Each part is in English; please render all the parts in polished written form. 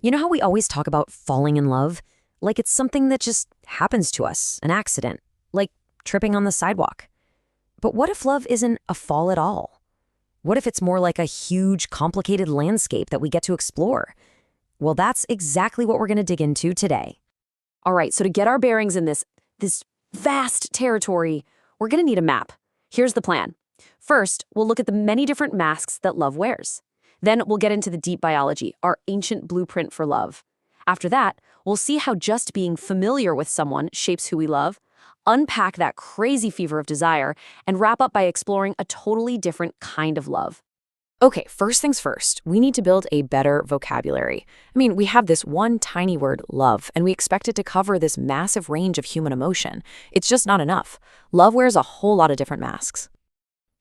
You know how we always talk about falling in love? Like it's something that just happens to us, an accident, like tripping on the sidewalk. But what if love isn't a fall at all? What if it's more like a huge, complicated landscape that we get to explore? Well, that's exactly what we're going to dig into today. All right, so to get our bearings in this vast territory, we're going to need a map. Here's the plan. First, we'll look at the many different masks that love wears. Then we'll get into the deep biology, our ancient blueprint for love. After that, we'll see how just being familiar with someone shapes who we love, unpack that crazy fever of desire, and wrap up by exploring a totally different kind of love. Okay, first things first, we need to build a better vocabulary. We have this one tiny word, love, and we expect it to cover this massive range of human emotion. It's just not enough. Love wears a whole lot of different masks.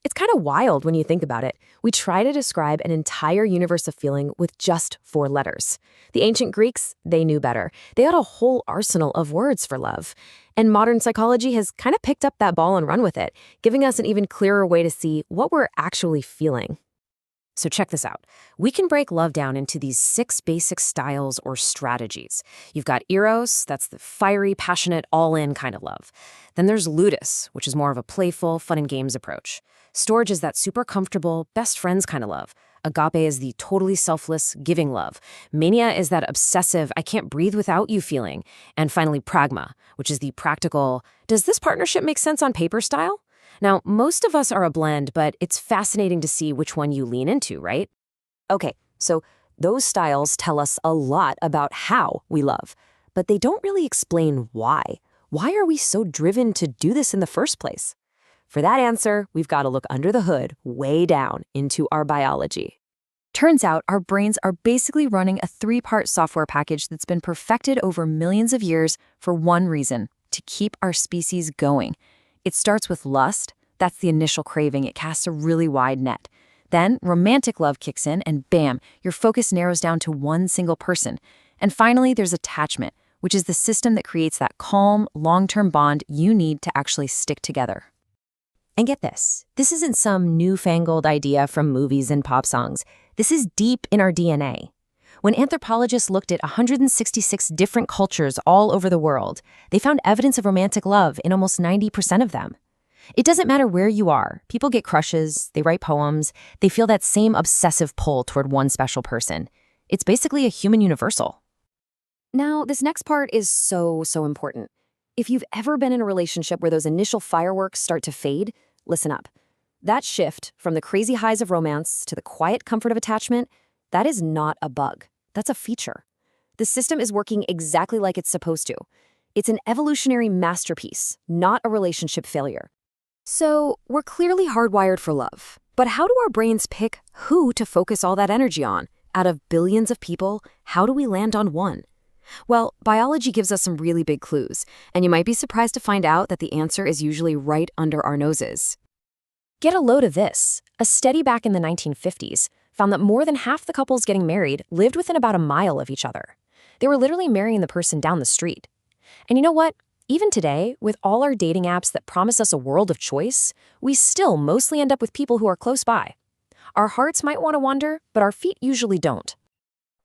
It's kind of wild when you think about it. We try to describe an entire universe of feeling with just 4 letters. The ancient Greeks, they knew better. They had a whole arsenal of words for love. And modern psychology has kind of picked up that ball and run with it, giving us an even clearer way to see what we're actually feeling. So check this out. We can break love down into these 6 basic styles or strategies. You've got eros, that's the fiery, passionate, all-in kind of love. Then there's ludus, which is more of a playful, fun and games approach. Storge is that super comfortable, best friends kind of love. Agape is the totally selfless, giving love. Mania is that obsessive, I can't breathe without you feeling. And finally, pragma, which is the practical, does this partnership make sense on paper style? Now, most of us are a blend, but it's fascinating to see which one you lean into, right? Okay, so those styles tell us a lot about how we love, but they don't really explain why. Why are we so driven to do this in the first place? For that answer, we've got to look under the hood, way down into our biology. Turns out our brains are basically running a 3-part software package that's been perfected over millions of years for one reason: to keep our species going. It starts with lust. That's the initial craving. It casts a really wide net. Then romantic love kicks in and bam, your focus narrows down to one single person. And finally, there's attachment, which is the system that creates that calm, long-term bond you need to actually stick together. And get this isn't some newfangled idea from movies and pop songs. This is deep in our DNA. When anthropologists looked at 166 different cultures all over the world, they found evidence of romantic love in almost 90% of them. It doesn't matter where you are. People get crushes, they write poems, they feel that same obsessive pull toward one special person. It's basically a human universal. Now, this next part is so important. If you've ever been in a relationship where those initial fireworks start to fade, listen up. That shift from the crazy highs of romance to the quiet comfort of attachment, that is not a bug. That's a feature. The system is working exactly like it's supposed to. It's an evolutionary masterpiece, not a relationship failure. So, we're clearly hardwired for love. But how do our brains pick who to focus all that energy on? Out of billions of people, how do we land on one? Well, biology gives us some really big clues, and you might be surprised to find out that the answer is usually right under our noses. Get a load of this. A study back in the 1950s found that more than half the couples getting married lived within about a mile of each other. They were literally marrying the person down the street. And you know what? Even today, with all our dating apps that promise us a world of choice, we still mostly end up with people who are close by. Our hearts might want to wander, but our feet usually don't.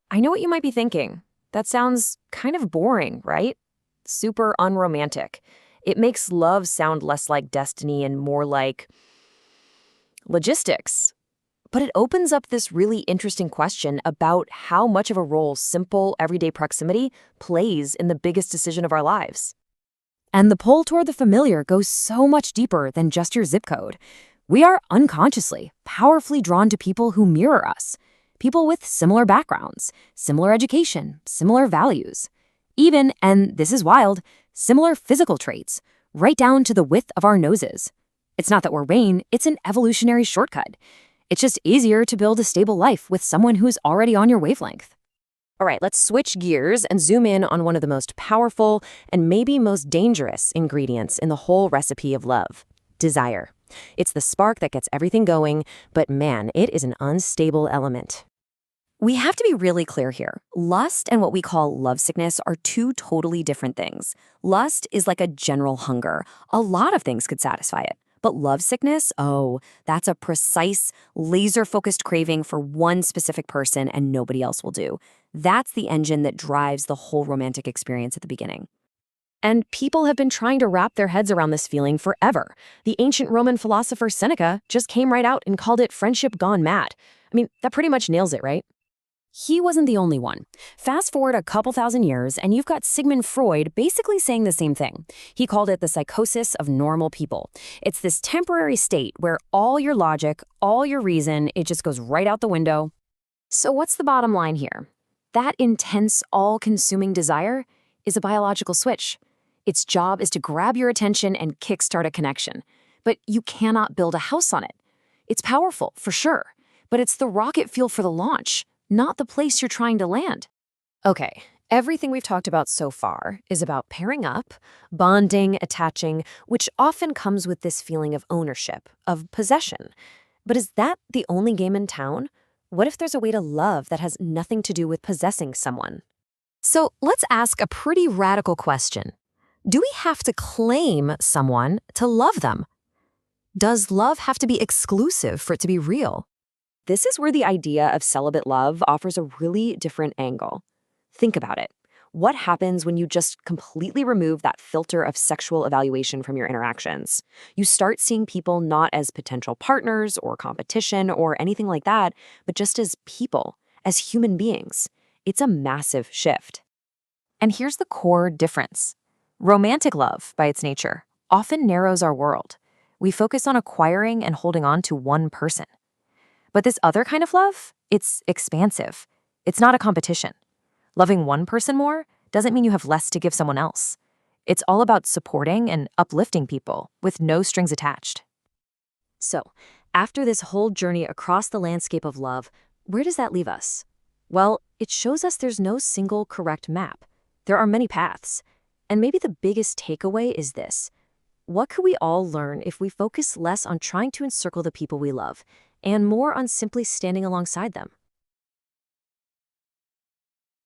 I know what you might be thinking. That sounds kind of boring, right? Super unromantic. It makes love sound less like destiny and more like logistics. But it opens up this really interesting question about how much of a role simple, everyday proximity plays in the biggest decision of our lives. And the pull toward the familiar goes so much deeper than just your zip code. We are unconsciously, powerfully drawn to people who mirror us. People with similar backgrounds, similar education, similar values. Even, and this is wild, similar physical traits, right down to the width of our noses. It's not that we're vain, it's an evolutionary shortcut. It's just easier to build a stable life with someone who's already on your wavelength. All right, let's switch gears and zoom in on one of the most powerful and maybe most dangerous ingredients in the whole recipe of love: desire. It's the spark that gets everything going, but man, it is an unstable element. We have to be really clear here. Lust and what we call lovesickness are 2 totally different things. Lust is like a general hunger. A lot of things could satisfy it. But lovesickness, oh, that's a precise, laser-focused craving for one specific person and nobody else will do. That's the engine that drives the whole romantic experience at the beginning. And people have been trying to wrap their heads around this feeling forever. The ancient Roman philosopher Seneca just came right out and called it friendship gone mad. I mean, that pretty much nails it, right? He wasn't the only one. Fast forward a couple thousand years, and you've got Sigmund Freud basically saying the same thing. He called it the psychosis of normal people. It's this temporary state where all your logic, all your reason, it just goes right out the window. So what's the bottom line here? That intense, all-consuming desire is a biological switch. Its job is to grab your attention and kickstart a connection. But you cannot build a house on it. It's powerful, for sure, but it's the rocket fuel for the launch, not the place you're trying to land. Okay, everything we've talked about so far is about pairing up, bonding, attaching, which often comes with this feeling of ownership, of possession. But is that the only game in town? What if there's a way to love that has nothing to do with possessing someone? So let's ask a pretty radical question. Do we have to claim someone to love them? Does love have to be exclusive for it to be real? This is where the idea of celibate love offers a really different angle. Think about it. What happens when you just completely remove that filter of sexual evaluation from your interactions? You start seeing people not as potential partners or competition or anything like that, but just as people, as human beings. It's a massive shift. And here's the core difference. Romantic love, by its nature, often narrows our world. We focus on acquiring and holding on to one person. But this other kind of love, it's expansive. It's not a competition. Loving one person more doesn't mean you have less to give someone else. It's all about supporting and uplifting people with no strings attached. So, after this whole journey across the landscape of love, where does that leave us? Well, it shows us there's no single correct map. There are many paths. And maybe the biggest takeaway is this. What could we all learn if we focus less on trying to encircle the people we love and more on simply standing alongside them?